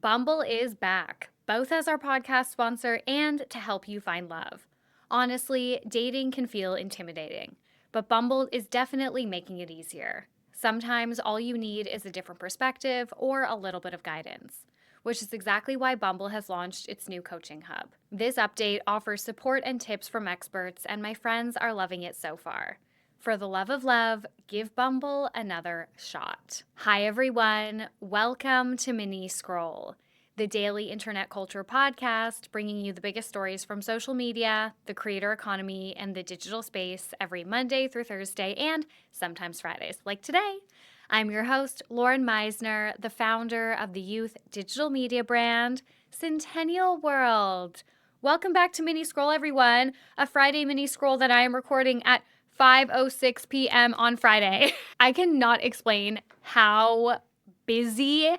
Bumble is back, both as our podcast sponsor and to help you find love. Honestly, dating can feel intimidating, but Bumble is definitely making it easier. Sometimes all you need is a different perspective or a little bit of guidance, which is exactly why Bumble has launched its new coaching hub. This update offers support and tips from experts, and my friends are loving it so far. For the love of love, give Bumble another shot. Hi, everyone. Welcome to Mini Scroll, the daily internet culture podcast bringing you the biggest stories from social media, the creator economy, and the digital space every Monday through Thursday and sometimes Fridays, like today. I'm your host, Lauren Meisner, the founder of the youth digital media brand, Centennial World. Welcome back to Mini Scroll, everyone, a Friday mini scroll that I am recording at 5:06 p.m. on Friday. I cannot explain how busy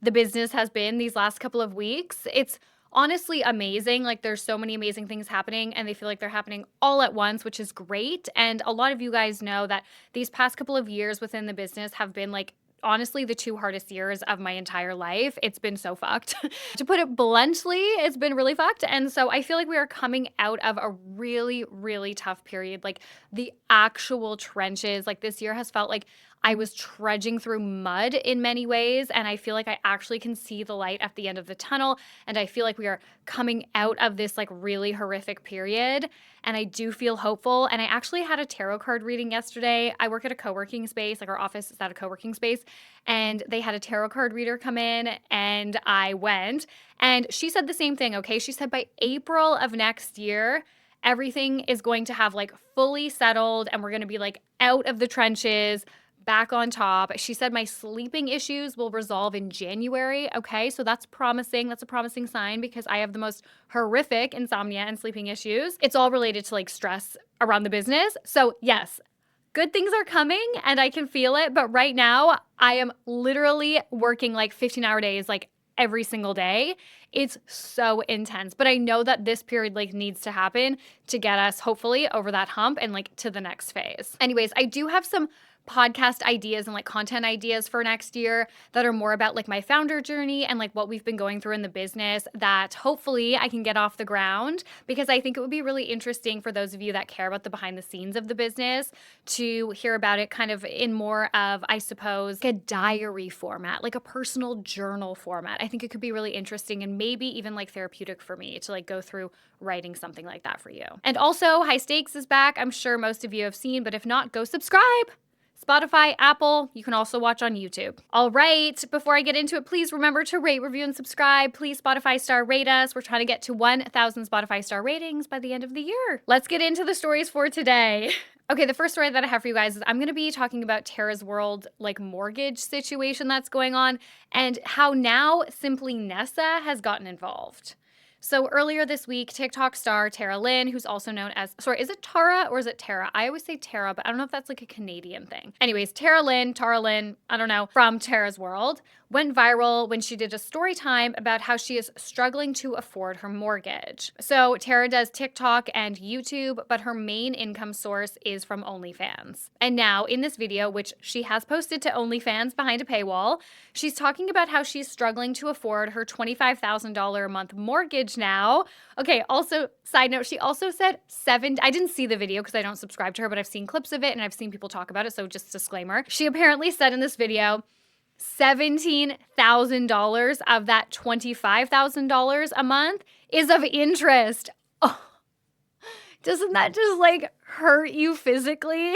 the business has been these last couple of weeks. It's honestly amazing. Like, there's so many amazing things happening, and they feel like they're happening all at once, which is great. And a lot of you guys know that these past couple of years within the business have been like honestly the two hardest years of my entire life. It's been so fucked. To put it bluntly, it's been really fucked. And so I feel like we are coming out of a really, really tough period. Like, the actual trenches, like, this year has felt like I was trudging through mud in many ways, and I feel like I actually can see the light at the end of the tunnel, and I feel like we are coming out of this like really horrific period, and I do feel hopeful. And I actually had a tarot card reading yesterday. I work at a co-working space, like our office is at a co-working space, and they had a tarot card reader come in, and I went, and she said the same thing, okay? She said by April of next year, everything is going to have like fully settled, and we're going to be like out of the trenches, back on top. She said my sleeping issues will resolve in January. Okay, so that's promising. That's a promising sign because I have the most horrific insomnia and sleeping issues. It's all related to like stress around the business. So yes, good things are coming and I can feel it. But right now I am literally working like 15-hour days, like every single day. It's so intense, but I know that this period like needs to happen to get us hopefully over that hump and like to the next phase. Anyways, I do have some podcast ideas and like content ideas for next year that are more about like my founder journey and like what we've been going through in the business that hopefully I can get off the ground, because I think it would be really interesting for those of you that care about the behind the scenes of the business to hear about it kind of in more of, I suppose, like a diary format, like a personal journal format. I think it could be really interesting and maybe even like therapeutic for me to like go through writing something like that for you. And also, High Stakes is back. I'm sure most of you have seen, but if not, go subscribe. Spotify, Apple, you can also watch on YouTube. All right, before I get into it, please remember to rate, review, and subscribe. Please Spotify star rate us. We're trying to get to 1,000 Spotify star ratings by the end of the year. Let's get into the stories for today. Okay, the first story that I have for you guys is I'm going to be talking about TarasWrld like mortgage situation that's going on and how now Simply Nessa has gotten involved. So earlier this week, TikTok star Tara Lynn, who's also known as, sorry, is it Tara or is it Tara? I always say Tara, but I don't know if that's like a Canadian thing. Anyways, Tara Lynn, I don't know, from TarasWrld, went viral when she did a story time about how she is struggling to afford her mortgage. So Tara does TikTok and YouTube, but her main income source is from OnlyFans. And now in this video, which she has posted to OnlyFans behind a paywall, she's talking about how she's struggling to afford her $25,000 a month mortgage now. Okay, also, side note, she also said I didn't see the video because I don't subscribe to her, but I've seen clips of it and I've seen people talk about it, so just disclaimer. She apparently said in this video, $17,000 of that $25,000 a month is of interest. Oh, doesn't that just like hurt you physically?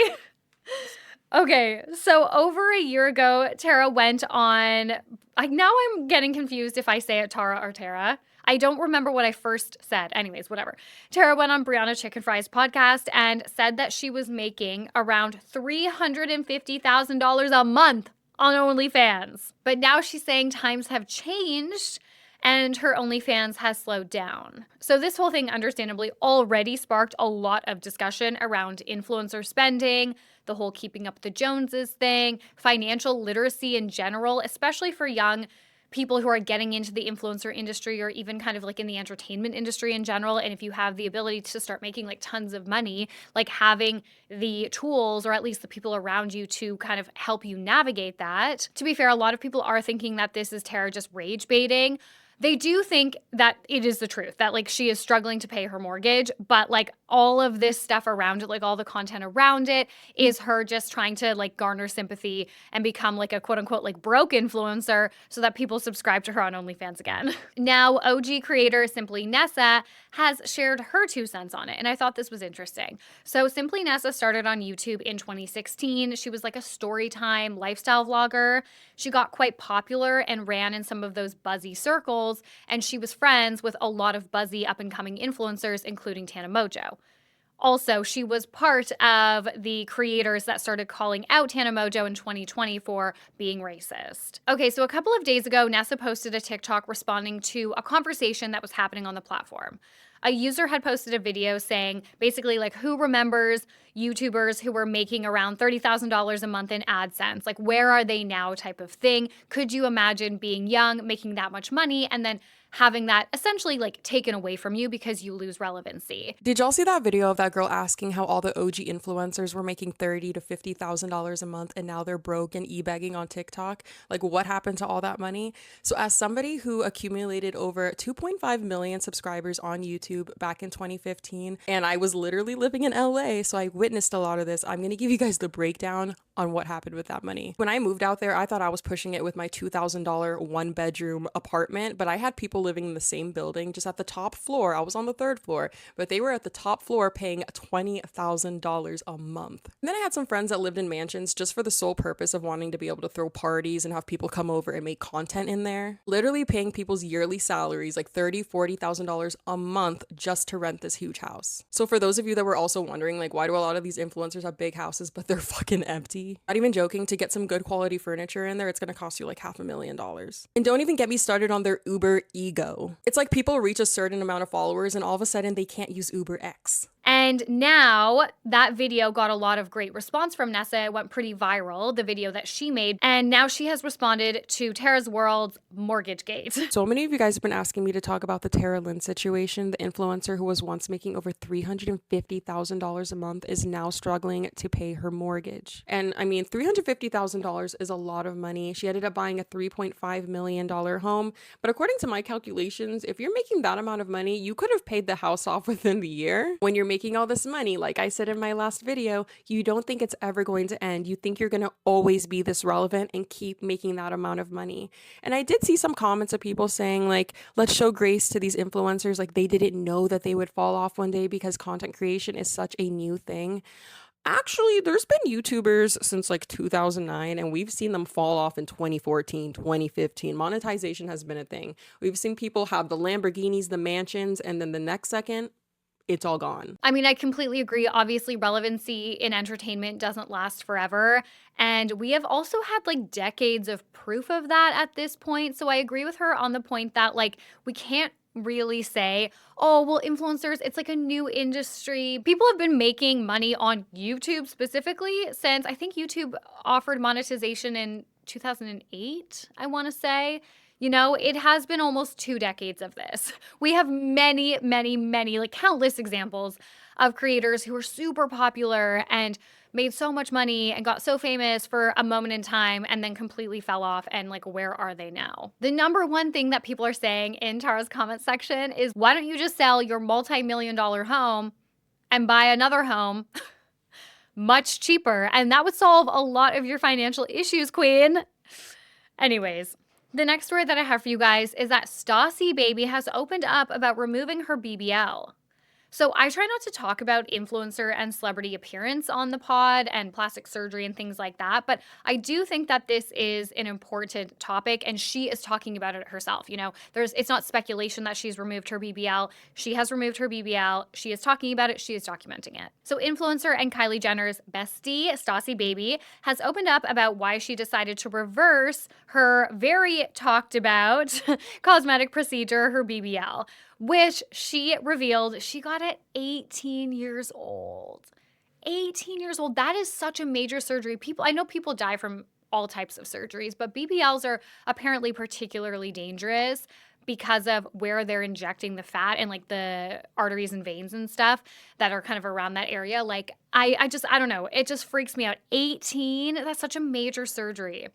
Okay, so over a year ago, Tara went on, now I'm getting confused if I say it Tara or Tara. I don't remember what I first said. Anyways, whatever. Tara went on Brianna Chicken Fry's podcast and said that she was making around $350,000 a month on OnlyFans. But now she's saying times have changed and her OnlyFans has slowed down. So this whole thing understandably already sparked a lot of discussion around influencer spending, the whole keeping up the Joneses thing, financial literacy in general, especially for young people who are getting into the influencer industry or even kind of like in the entertainment industry in general. And if you have the ability to start making like tons of money, like having the tools or at least the people around you to kind of help you navigate that. To be fair, a lot of people are thinking that this is Tara just rage baiting. They do think that it is the truth, that like she is struggling to pay her mortgage, but like all of this stuff around it, like all the content around it is her just trying to like garner sympathy and become like a quote unquote like broke influencer so that people subscribe to her on OnlyFans again. Now, OG creator Simply Nessa has shared her 2 cents on it, and I thought this was interesting. So Simply Nessa started on YouTube in 2016. She was like a story time lifestyle vlogger. She got quite popular and ran in some of those buzzy circles, and she was friends with a lot of buzzy up-and-coming influencers, including Tana Mojo. Also, she was part of the creators that started calling out Tana Mojo in 2020 for being racist. Okay, so a couple of days ago, Nessa posted a TikTok responding to a conversation that was happening on the platform. A user had posted a video saying basically like, who remembers YouTubers who were making around $30,000 a month in AdSense? Like, where are they now type of thing? Could you imagine being young, making that much money, and then having that essentially like taken away from you because you lose relevancy? Did y'all see that video of that girl asking how all the OG influencers were making $30,000 to $50,000 a month and now they're broke and e-begging on TikTok? Like, what happened to all that money? So as somebody who accumulated over 2.5 million subscribers on YouTube back in 2015, and I was literally living in LA, so I witnessed a lot of this, I'm going to give you guys the breakdown on what happened with that money. When I moved out there, I thought I was pushing it with my $2,000 one-bedroom apartment, but I had people living in the same building, just at the top floor. I was on the 3rd floor, but they were at the top floor paying $20,000 a month. And then I had some friends that lived in mansions just for the sole purpose of wanting to be able to throw parties and have people come over and make content in there. Literally paying people's yearly salaries, like $30,000, $40,000 a month just to rent this huge house. So for those of you that were also wondering, like, why do a lot of these influencers have big houses, but they're fucking empty? Not even joking, to get some good quality furniture in there, it's gonna cost you like $500,000. And don't even get me started on their Uber ego. It's like people reach a certain amount of followers and all of a sudden they can't use Uber X. And now that video got a lot of great response from Nessa. It went pretty viral, the video that she made. And now she has responded to TarasWrld's Mortgage Gate. So many of you guys have been asking me to talk about the Tara Lynn situation. The influencer who was once making over $350,000 a month is now struggling to pay her mortgage. And I mean, $350,000 is a lot of money. She ended up buying a $3.5 million home. But according to my calculations, if you're making that amount of money, you could have paid the house off within the year. When you're making all this money, like I said in my last video, you don't think it's ever going to end. You think you're going to always be this relevant and keep making that amount of money. And I did see some comments of people saying like, let's show grace to these influencers. Like they didn't know that they would fall off one day because content creation is such a new thing. Actually, there's been YouTubers since like 2009 and we've seen them fall off in 2014, 2015. Monetization has been a thing. We've seen people have the Lamborghinis, the mansions, and then the next second, it's all gone. I mean, I completely agree. Obviously, relevancy in entertainment doesn't last forever. And we have also had like decades of proof of that at this point. So I agree with her on the point that like we can't really say, oh, well, influencers, it's like a new industry. People have been making money on YouTube specifically since I think YouTube offered monetization in 2008, I want to say. You know, it has been almost 2 decades of this. We have many, many, many, like countless examples of creators who were super popular and made so much money and got so famous for a moment in time and then completely fell off. And like, where are they now? The number one thing that people are saying in Tara's comment section is, why don't you just sell your multi-million-dollar home and buy another home much cheaper? And that would solve a lot of your financial issues, queen. Anyways. The next story that I have for you guys is that StassieBaby has opened up about removing her BBL. So I try not to talk about influencer and celebrity appearance on the pod and plastic surgery and things like that, but I do think that this is an important topic and she is talking about it herself. You know, it's not speculation that she's removed her BBL. She has removed her BBL. She is talking about it. She is documenting it. So influencer and Kylie Jenner's bestie, StassieBaby, has opened up about why she decided to reverse her very talked about cosmetic procedure, her BBL, which she revealed she got at 18 years old. 18 years old. That is such a major surgery. I know people die from all types of surgeries, but BBLs are apparently particularly dangerous because of where they're injecting the fat and like the arteries and veins and stuff that are kind of around that area. Like I don't know. It just freaks me out. 18, that's such a major surgery.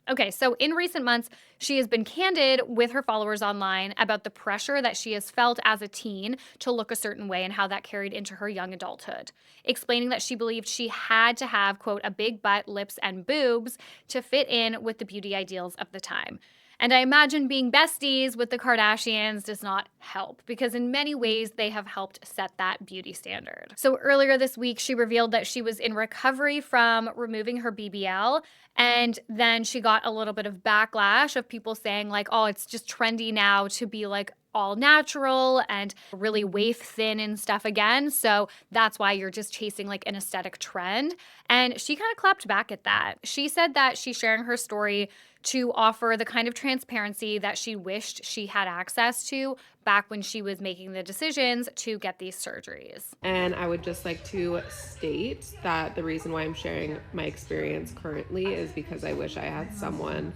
Okay, so in recent months, she has been candid with her followers online about the pressure that she has felt as a teen to look a certain way and how that carried into her young adulthood, explaining that she believed she had to have, quote, a big butt, lips, and boobs to fit in with the beauty ideals of the time. And I imagine being besties with the Kardashians does not help because, in many ways, they have helped set that beauty standard. So, earlier this week, she revealed that she was in recovery from removing her BBL. And then she got a little bit of backlash of people saying, like, oh, it's just trendy now to be like all natural and really waif thin and stuff again. So that's why you're just chasing like an aesthetic trend. And she kind of clapped back at that. She said that she's sharing her story to offer the kind of transparency that she wished she had access to back when she was making the decisions to get these surgeries. And I would just like to state that the reason why I'm sharing my experience currently is because I wish I had someone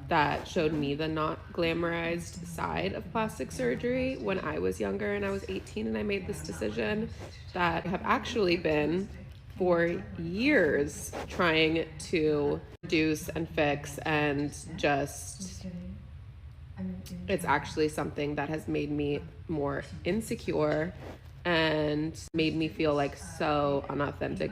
that showed me the not glamorized side of plastic surgery when I was younger and I was 18 and I made this decision that have actually been for years trying to reduce and fix, and just it's actually something that has made me more insecure and made me feel like so unauthentic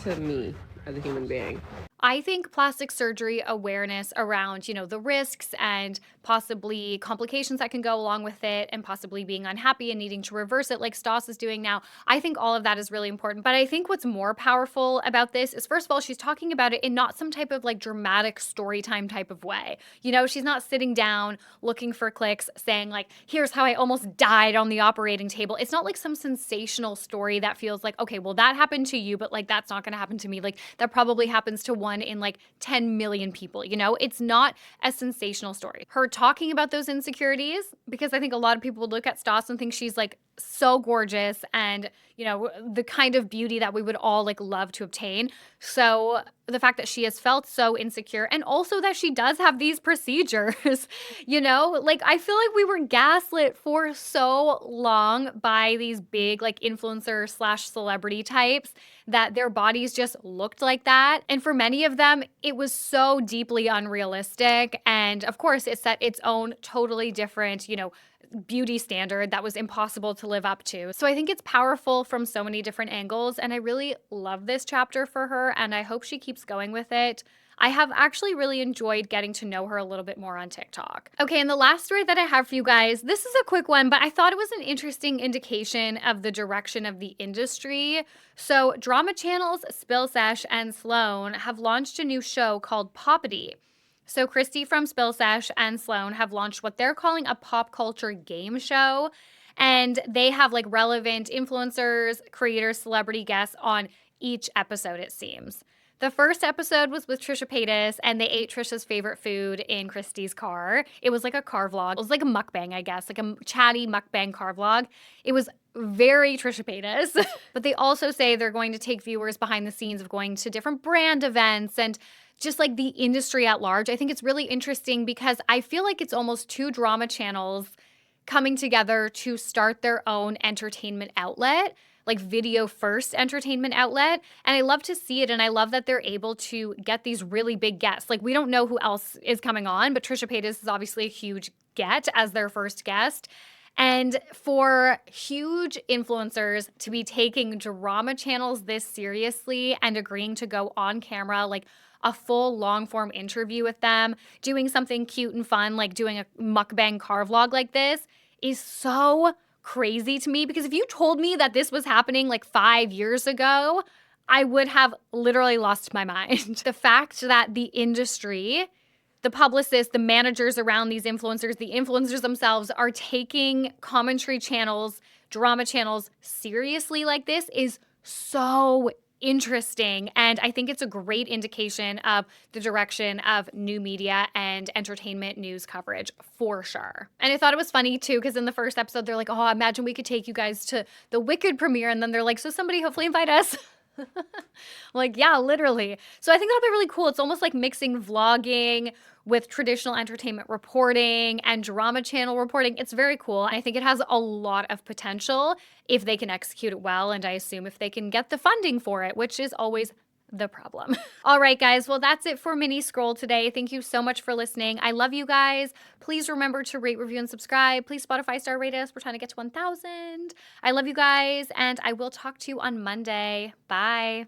to me as a human being. I think plastic surgery awareness around, the risks and possibly complications that can go along with it and possibly being unhappy and needing to reverse it like Stoss is doing now. I think all of that is really important. But I think what's more powerful about this is, first of all, she's talking about it in not some type of like dramatic story time type of way. She's not sitting down looking for clicks saying like, here's how I almost died on the operating table. It's not like some sensational story that feels like, okay, well, that happened to you, but like that's not going to happen to me. Like that probably happens to one in like 10 million people. It's not a sensational story. Her talking about those insecurities, because I think a lot of people would look at Stoss and think she's like so gorgeous and, the kind of beauty that we would all like love to obtain. So the fact that she has felt so insecure, and also that she does have these procedures, like I feel like we were gaslit for so long by these big like influencer slash celebrity types that their bodies just looked like that. And for many of them, it was so deeply unrealistic. And of course, it set its own totally different, beauty standard that was impossible to live up to. So I think it's powerful from so many different angles. And I really love this chapter for her. And I hope she keeps going with it. I have actually really enjoyed getting to know her a little bit more on TikTok. Okay, and the last story that I have for you guys, this is a quick one, but I thought it was an interesting indication of the direction of the industry. So drama channels Sesh and Sloan have launched a new show called Popity. So Christy from Sesh and Sloan have launched what they're calling a pop culture game show. And they have like relevant influencers, creators, celebrity guests on each episode, it seems. The first episode was with Trisha Paytas, and they ate Trisha's favorite food in Christy's car. It was like a car vlog. It was like a mukbang, I guess, like a chatty mukbang car vlog. It was very Trisha Paytas. But they also say they're going to take viewers behind the scenes of going to different brand events and just like the industry at large. I think it's really interesting because I feel like it's almost two drama channels coming together to start their own entertainment outlet, like video first entertainment outlet. And I love to see it. And I love that they're able to get these really big guests. Like we don't know who else is coming on, but Trisha Paytas is obviously a huge get as their first guest. And for huge influencers to be taking drama channels this seriously and agreeing to go on camera, like a full long form interview with them, doing something cute and fun, like doing a mukbang car vlog like this, is so crazy to me. Because if you told me that this was happening like 5 years ago, I would have literally lost my mind. The fact that the industry, the publicists, the managers around these influencers, the influencers themselves are taking commentary channels, drama channels seriously like this is so interesting. And I think it's a great indication of the direction of new media and entertainment news coverage for sure. And I thought it was funny too, because in the first episode, they're like, oh, imagine we could take you guys to the Wicked premiere. And then they're like, so somebody hopefully invite us. Like, yeah, literally. So I think that'll be really cool. It's almost like mixing vlogging with traditional entertainment reporting and drama channel reporting. It's very cool. I think it has a lot of potential if they can execute it well. And I assume if they can get the funding for it, which is always the problem. All right, guys. Well, that's it for Mini Scroll today. Thank you so much for listening. I love you guys. Please remember to rate, review, and subscribe. Please Spotify star rate us. We're trying to get to 1,000. I love you guys, and I will talk to you on Monday. Bye.